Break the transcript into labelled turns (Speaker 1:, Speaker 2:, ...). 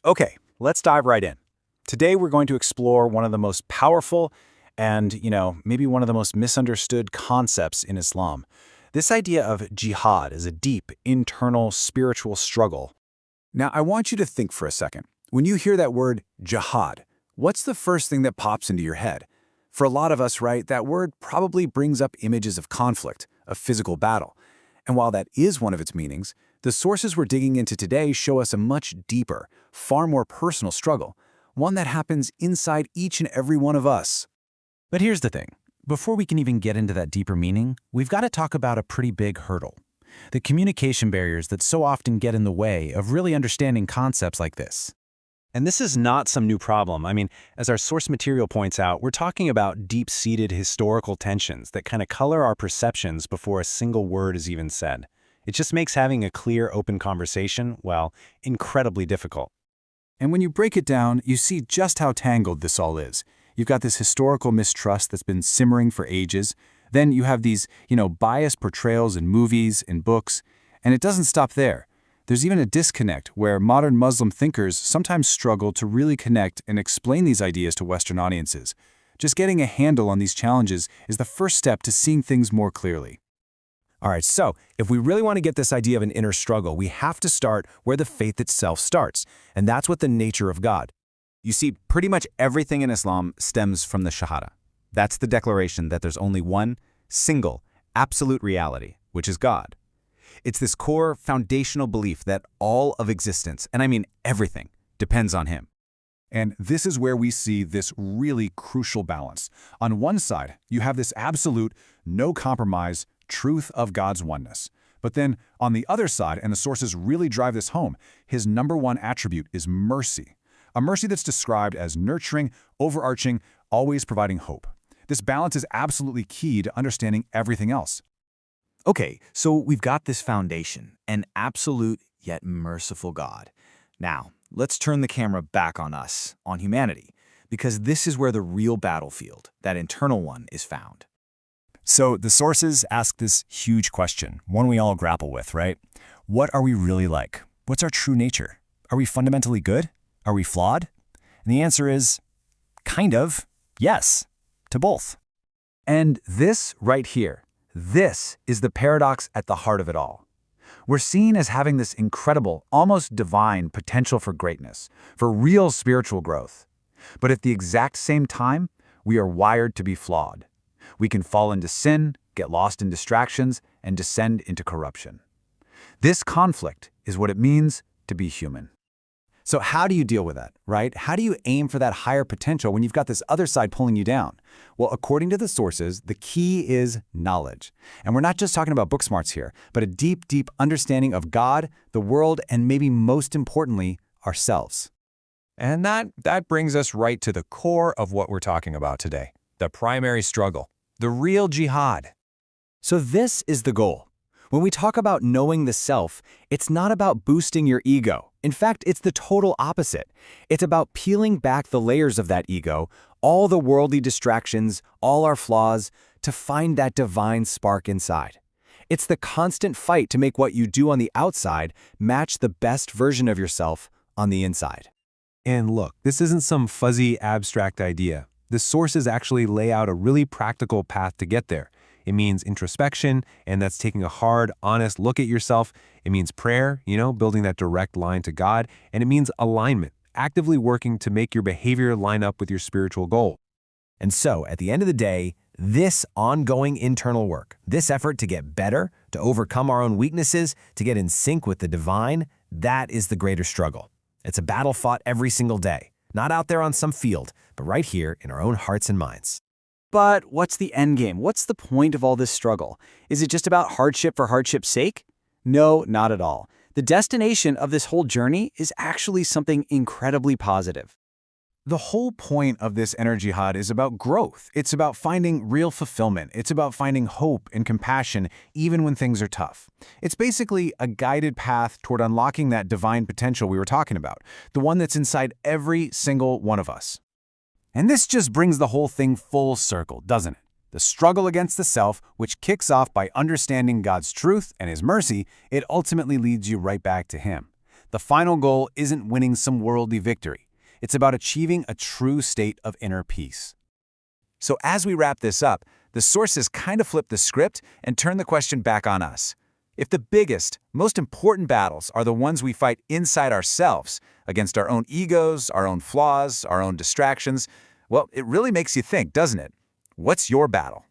Speaker 1: Okay, let's dive right in. Today we're going to explore one of the most powerful and, maybe one of the most misunderstood concepts in Islam. This idea of jihad is a deep, internal, spiritual struggle. Now, I want you to think for a second. When you hear that word jihad, what's the first thing that pops into your head? For a lot of us, right, that word probably brings up images of conflict, of physical battle. And while that is one of its meanings, the sources we're digging into today show us a much deeper, far more personal struggle, one that happens inside each and every one of us.
Speaker 2: But here's the thing. Before we can even get into that deeper meaning, we've got to talk about a pretty big hurdle. The communication barriers that so often get in the way of really understanding concepts like this.
Speaker 3: And this is not some new problem. I mean, as our source material points out, we're talking about deep-seated historical tensions that kind of color our perceptions before a single word is even said. It just makes having a clear, open conversation, well, incredibly difficult.
Speaker 1: And when you break it down, you see just how tangled this all is. You've got this historical mistrust that's been simmering for ages. Then you have these, biased portrayals in movies, in books. And it doesn't stop there. There's even a disconnect where modern Muslim thinkers sometimes struggle to really connect and explain these ideas to Western audiences. Just getting a handle on these challenges is the first step to seeing things more clearly.
Speaker 4: All right, so if we really want to get this idea of an inner struggle, we have to start where the faith itself starts, and that's with the nature of God.
Speaker 5: You see, pretty much everything in Islam stems from the Shahada. That's the declaration that there's only one, single, absolute reality, which is God. It's this core foundational belief that all of existence, and I mean everything, depends on Him.
Speaker 1: And this is where we see this really crucial balance. On one side, you have this absolute, no compromise truth of God's oneness. But then on the other side, and the sources really drive this home, His number one attribute is mercy. A mercy that's described as nurturing, overarching, always providing hope. This balance is absolutely key to understanding everything else.
Speaker 6: Okay, so we've got this foundation, an absolute yet merciful God. Now, let's turn the camera back on us, on humanity, because this is where the real battlefield, that internal one, is found.
Speaker 4: So the sources ask this huge question, one we all grapple with, right? What are we really like? What's our true nature? Are we fundamentally good? Are we flawed? And the answer is, kind of, yes, to both.
Speaker 1: And this right here, this is the paradox at the heart of it all. We're seen as having this incredible, almost divine potential for greatness, for real spiritual growth. But at the exact same time, we are wired to be flawed. We can fall into sin, get lost in distractions, and descend into corruption. This conflict is what it means to be human.
Speaker 5: So how do you deal with that, right? How do you aim for that higher potential when you've got this other side pulling you down? Well, according to the sources, the key is knowledge. And we're not just talking about book smarts here, but a deep, deep understanding of God, the world, and maybe most importantly, ourselves.
Speaker 7: And that brings us right to the core of what we're talking about today, the primary struggle, the real jihad.
Speaker 4: So this is the goal. When we talk about knowing the self, it's not about boosting your ego. In fact, it's the total opposite. It's about peeling back the layers of that ego, all the worldly distractions, all our flaws, to find that divine spark inside. It's the constant fight to make what you do on the outside match the best version of yourself on the inside.
Speaker 3: And look, this isn't some fuzzy, abstract idea. The sources actually lay out a really practical path to get there. It means introspection, and that's taking a hard, honest look at yourself. It means prayer, building that direct line to God. And it means alignment, actively working to make your behavior line up with your spiritual goal.
Speaker 4: And so, at the end of the day, this ongoing internal work, this effort to get better, to overcome our own weaknesses, to get in sync with the divine, that is the greater struggle. It's a battle fought every single day, not out there on some field, but right here in our own hearts and minds.
Speaker 2: But what's the end game? What's the point of all this struggle? Is it just about hardship for hardship's sake? No, not at all. The destination of this whole journey is actually something incredibly positive.
Speaker 1: The whole point of this inner jihad is about growth. It's about finding real fulfillment. It's about finding hope and compassion even when things are tough. It's basically a guided path toward unlocking that divine potential we were talking about, the one that's inside every single one of us. And this just brings the whole thing full circle, doesn't it? The struggle against the self, which kicks off by understanding God's truth and His mercy, it ultimately leads you right back to Him.
Speaker 5: The final goal isn't winning some worldly victory. It's about achieving a true state of inner peace.
Speaker 1: So as we wrap this up, the sources kind of flip the script and turn the question back on us. If the biggest, most important battles are the ones we fight inside ourselves, against our own egos, our own flaws, our own distractions, well, it really makes you think, doesn't it? What's your battle?